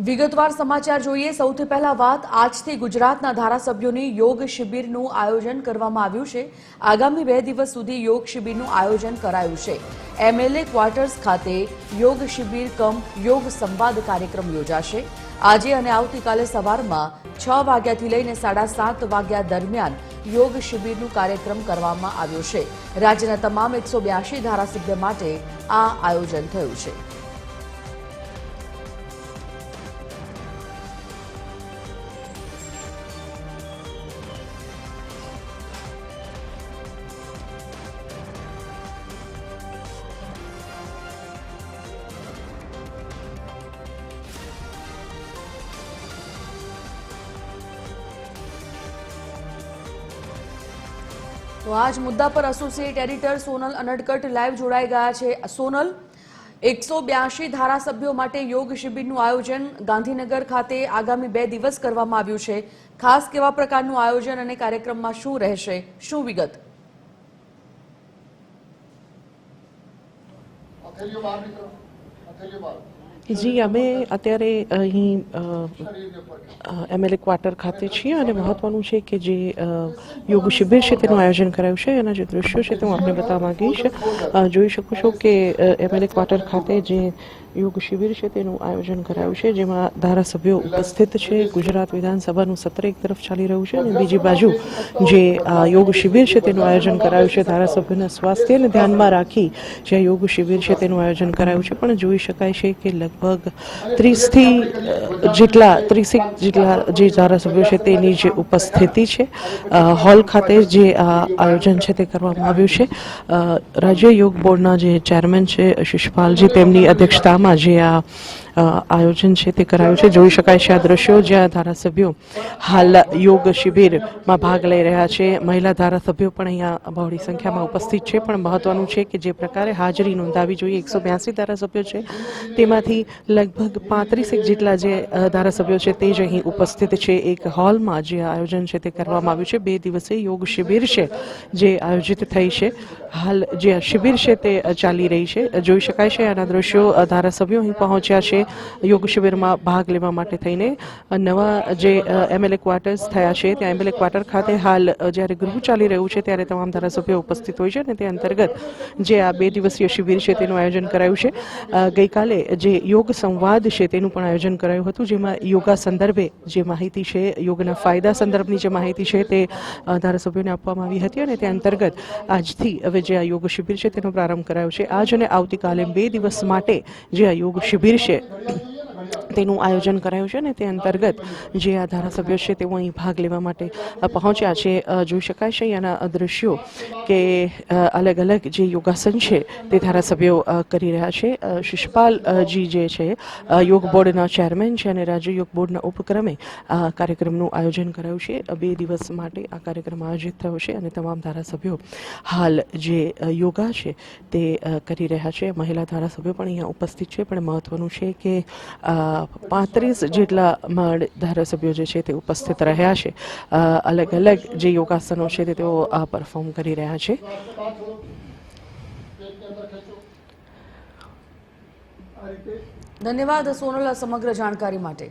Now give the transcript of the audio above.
વિગતવાર સમાચાર જોઈએ। સૌથી પહેલા વાત આજથી ગુજરાતના ધારાસભ્યોની યોગ શિબિરનું આયોજન કરવામાં આવ્યું છે। આગામી 2 દિવસ સુધી યોગ શિબિરનું આયોજન કરાયું છે। એમએલએ ક્વાર્ટર્સ ખાતે યોગ શિબિર કમ યોગ સંવાદ કાર્યક્રમ યોજાશે। આજે અને આવતીકાલે સવારમાં 6 વાગ્યાથી લઈને 7:30 વાગ્યા દરમિયાન યોગ શિબિરનું કાર્યક્રમ કરવામાં આવ્યો છે। રાજ્યના તમામ 182 ધારાસભ્ય માટે આ આયોજન થયું છે। तो आज मुद्दा पर एसोसिएट एडिटर सोनल अनडकट लाइव जोड़ाई गया है। सोनल, 182 धारासभ्यों माटे योग शिबिरનું आयोजन गांधीनगर खाते आगामी 2 દિવસ કરવામાં આવ્યું છે। ખાસ કેવા પ્રકારનું આયોજન અને કાર્યક્રમમાં શું રહેશે, શું વિગત? जी, અમે અત્યારે અહીં એમએલએ ક્વાર્ટર ખાતે છીએ અને મહત્વનું છે કે જે યોગ શિબિર છે તેનું આયોજન કરાયું છે। એના જે દૃશ્યો છે તે હું આપને બતાવવા માંગીશ। જોઈ શકો છો કે એમએલએ ક્વાર્ટર ખાતે જે યોગ શિબિર છે તેનું આયોજન કરાયું છે, જેમાં ધારાસભ્યો ઉપસ્થિત છે। ગુજરાત વિધાનસભાનું સત્ર એક તરફ ચાલી રહ્યું છે અને બીજી બાજુ જે યોગ શિબિર છે તેનું આયોજન કરાયું છે। ધારાસભ્યોના સ્વાસ્થ્યને ધ્યાનમાં રાખી જે યોગ શિબિર છે તેનું આયોજન કરાયું છે। પણ જોઈ શકાય છે કે લગભગ 30 જેટલા જે ધારાસભ્યો છે તેની જે ઉપસ્થિતિ છે। હોલ ખાતે જે આયોજન છે તે કરવામાં આવ્યું છે। રાજ્ય યોગ બોર્ડના જે ચેરમેન છે શિષપાલજી, તેમની અધ્યક્ષતામાં જે આયોજન છે તે કરાયું છે। જોઈ શકાય છે આ દ્રશ્યો જ્યાં ધારાસભ્યો હાલ યોગ શિબિરમાં ભાગ લઈ રહ્યા છે। મહિલા ધારાસભ્યો પણ અહીંયા બહોળી સંખ્યામાં ઉપસ્થિત છે। પણ મહત્વનું છે કે જે પ્રકારે હાજરી નોંધાવી જોઈએ, 182 ધારાસભ્યો છે તેમાંથી લગભગ 35 જેટલા જે ધારાસભ્યો છે તે જ અહીં ઉપસ્થિત છે। એક હોલમાં જે આયોજન છે તે કરવામાં આવ્યું છે। 2 દિવસીય યોગ શિબિર છે જે આયોજિત થઈ છે। હાલ જે શિબિર છે તે ચાલી રહી છે। જોઈ શકાય છે આના દ્રશ્યો ધારાસભ્યો અહીં પહોંચ્યા છે યોગ શિબિરમાં ભાગ લેવા માટે થઈને। નવા જે એમએલએ ક્વાર્ટર્સ થયા છે ત્યાં એમએલએ ક્વાર્ટર ખાતે હાલ જ્યારે ગૃહ ચાલી રહ્યું છે ત્યારે તમામ ધારાસભ્યો ઉપસ્થિત હોય છે અને તે અંતર્ગત જે આ 2 દિવસીય શિબિર છે તેનું આયોજન કરાયું છે। ગઈકાલે જે યોગ સંવાદ છે તેનું પણ આયોજન કરાયું હતું, જેમાં યોગા સંદર્ભે જે માહિતી છે, યોગના ફાયદા સંદર્ભની જે માહિતી છે તે ધારાસભ્યોને આપવામાં આવી હતી અને તે અંતર્ગત આજથી હવે જે આ યોગ શિબિર છે તેનો પ્રારંભ કરાયો છે। આજ અને આવતીકાલે 2 દિવસ માટે જે આ યોગ શિબિર છે તેનું આયોજન કરાયું છે અને તે અંતર્ગત જે આ ધારાસભ્યો છે તેઓ અહીં ભાગ લેવા માટે પહોંચ્યા છે। જોઈ શકાય છે અહીંયાના દ્રશ્યો કે અલગ અલગ જે યોગાસન છે તે ધારાસભ્યો કરી રહ્યા છે। શિષપાલજી જે છે યોગ બોર્ડના ચેરમેન છે અને રાજ્ય યોગ બોર્ડના ઉપક્રમે આ કાર્યક્રમનું આયોજન કરાયું છે। 2 દિવસ માટે આ કાર્યક્રમ આયોજિત થયો છે અને તમામ ધારાસભ્યો હાલ જે યોગા છે તે કરી રહ્યા છે। મહિલા ધારાસભ્યો પણ અહીંયા ઉપસ્થિત છે। પણ મહત્વનું છે કે 35 જેટલા ધારાસભ્યો જે છે તે ઉપસ્થિત રહ્યા છે। અલગ અલગ જે યોગાસનો છે તે તેઓ પરફોર્મ કરી રહ્યા છે। ધન્યવાદ સોનલ, સમગ્ર જાણકારી માટે।